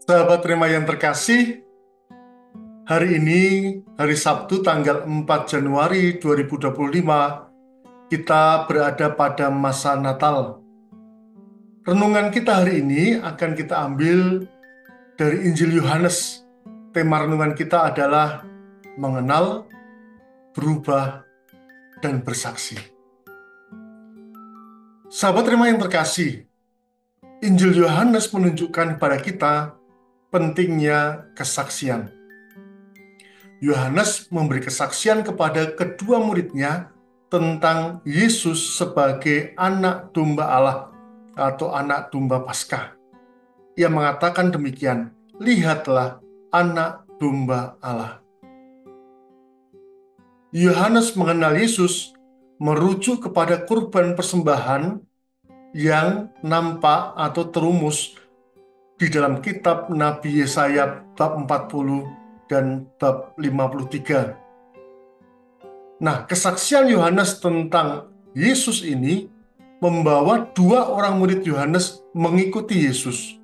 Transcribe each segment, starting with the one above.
Sahabat Rema yang terkasih, hari ini, hari Sabtu tanggal 4 Januari 2025, kita berada pada masa Natal. Renungan kita hari ini akan kita ambil dari Injil Yohanes. Tema renungan kita adalah mengenal, berubah, dan bersaksi. Sahabat Rema yang terkasih, Injil Yohanes menunjukkan kepada kita pentingnya kesaksian. Yohanes memberi kesaksian kepada kedua muridnya tentang Yesus sebagai anak domba Allah atau anak domba Paskah. Ia mengatakan demikian, "Lihatlah anak domba Allah." Yohanes mengenal Yesus merujuk kepada kurban persembahan yang nampak atau terumus di dalam kitab Nabi Yesaya bab 40 dan bab 53. Nah, kesaksian Yohanes tentang Yesus ini membawa dua orang murid Yohanes mengikuti Yesus.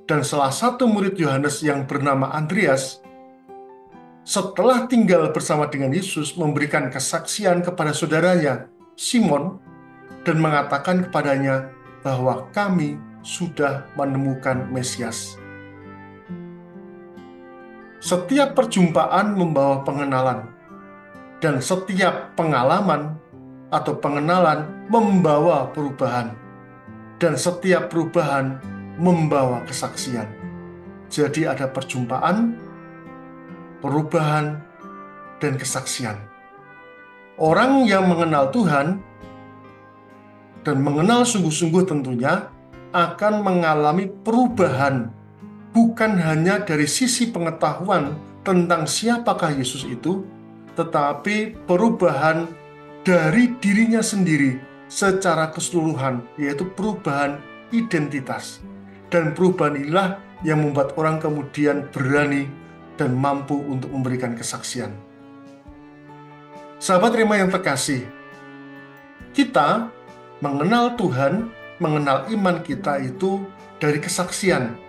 Dan salah satu murid Yohanes yang bernama Andreas, setelah tinggal bersama dengan Yesus, memberikan kesaksian kepada saudaranya, Simon, dan mengatakan kepadanya bahwa kami sudah menemukan Mesias. Setiap perjumpaan membawa pengenalan, dan setiap pengalaman atau pengenalan membawa perubahan, dan setiap perubahan membawa kesaksian. Jadi ada perjumpaan, perubahan, dan kesaksian. Orang yang mengenal Tuhan dan mengenal sungguh-sungguh tentunya akan mengalami perubahan, bukan hanya dari sisi pengetahuan tentang siapakah Yesus itu, tetapi perubahan dari dirinya sendiri secara keseluruhan, yaitu perubahan identitas. Dan perubahan inilah yang membuat orang kemudian berani dan mampu untuk memberikan kesaksian. Sahabat Rema yang terkasih, kita mengenal Tuhan, mengenal iman kita itu dari kesaksian.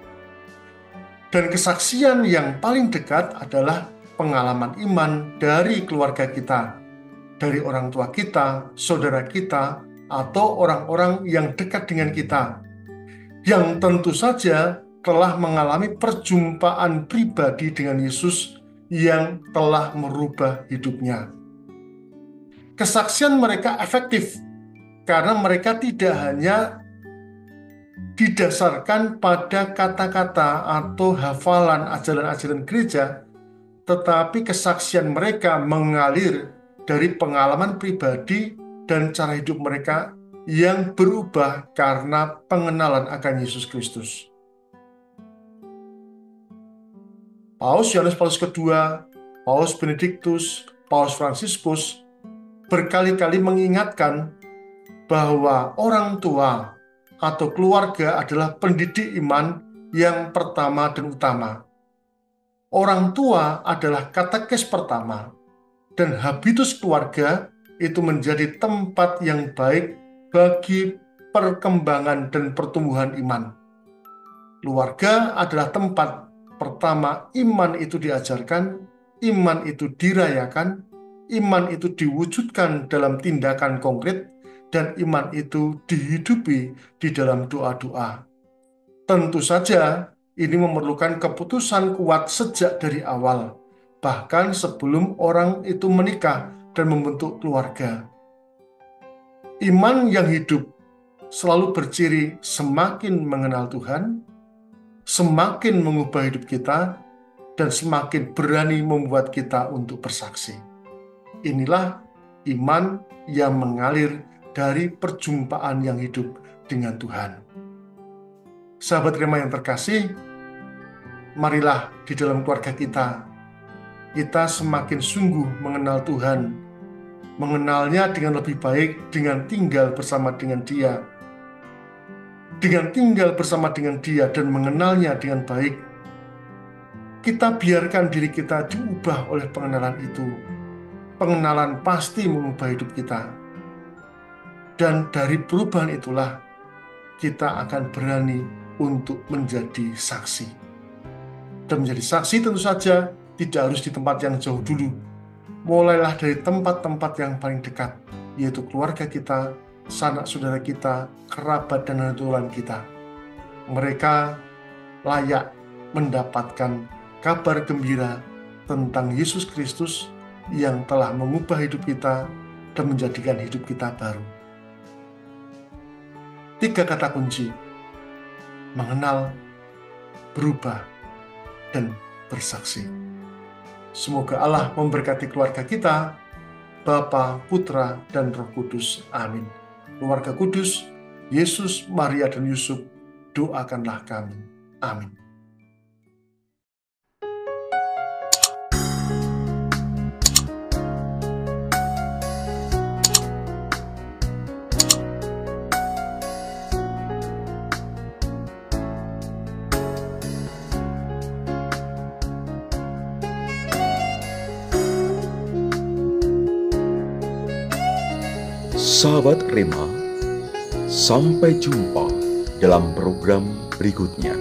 Dan kesaksian yang paling dekat adalah pengalaman iman dari keluarga kita, dari orang tua kita, saudara kita, atau orang-orang yang dekat dengan kita, yang tentu saja telah mengalami perjumpaan pribadi dengan Yesus yang telah merubah hidupnya. Kesaksian mereka efektif karena mereka tidak hanya didasarkan pada kata-kata atau hafalan ajaran-ajaran gereja, tetapi kesaksian mereka mengalir dari pengalaman pribadi dan cara hidup mereka yang berubah karena pengenalan akan Yesus Kristus. Paus Yohanes Paulus II, Paus Benediktus, Paus Fransiskus berkali-kali mengingatkan bahwa orang tua atau keluarga adalah pendidik iman yang pertama dan utama. Orang tua adalah katekes pertama, dan habitus keluarga itu menjadi tempat yang baik bagi perkembangan dan pertumbuhan iman. Keluarga adalah tempat pertama iman itu diajarkan, iman itu dirayakan, iman itu diwujudkan dalam tindakan konkret, dan iman itu dihidupi di dalam doa-doa. Tentu saja ini memerlukan keputusan kuat sejak dari awal, bahkan sebelum orang itu menikah dan membentuk keluarga. Iman yang hidup selalu berciri semakin mengenal Tuhan, semakin mengubah hidup kita, dan semakin berani membuat kita untuk bersaksi. Inilah iman yang mengalir dari perjumpaan yang hidup dengan Tuhan. Sahabat Rema yang terkasih, marilah di dalam keluarga kita semakin sungguh mengenal Tuhan, mengenalnya dengan lebih baik dengan tinggal bersama dengan Dia. Dengan tinggal bersama dengan Dia dan mengenalnya dengan baik, kita biarkan diri kita diubah oleh pengenalan itu. Pengenalan pasti mengubah hidup kita. Dan dari perubahan itulah kita akan berani untuk menjadi saksi. Dan menjadi saksi tentu saja tidak harus di tempat yang jauh dulu. Mulailah dari tempat-tempat yang paling dekat, yaitu keluarga kita, sanak saudara kita, kerabat dan tulan kita. Mereka layak mendapatkan kabar gembira tentang Yesus Kristus yang telah mengubah hidup kita dan menjadikan hidup kita baru. 3 kata kunci: mengenal, berubah, dan bersaksi. Semoga Allah memberkati keluarga kita, Bapa, Putra, dan Roh Kudus. Amin. Keluarga kudus, Yesus, Maria, dan Yusuf, doakanlah kami. Amin. Sahabat Rema, sampai jumpa dalam program berikutnya.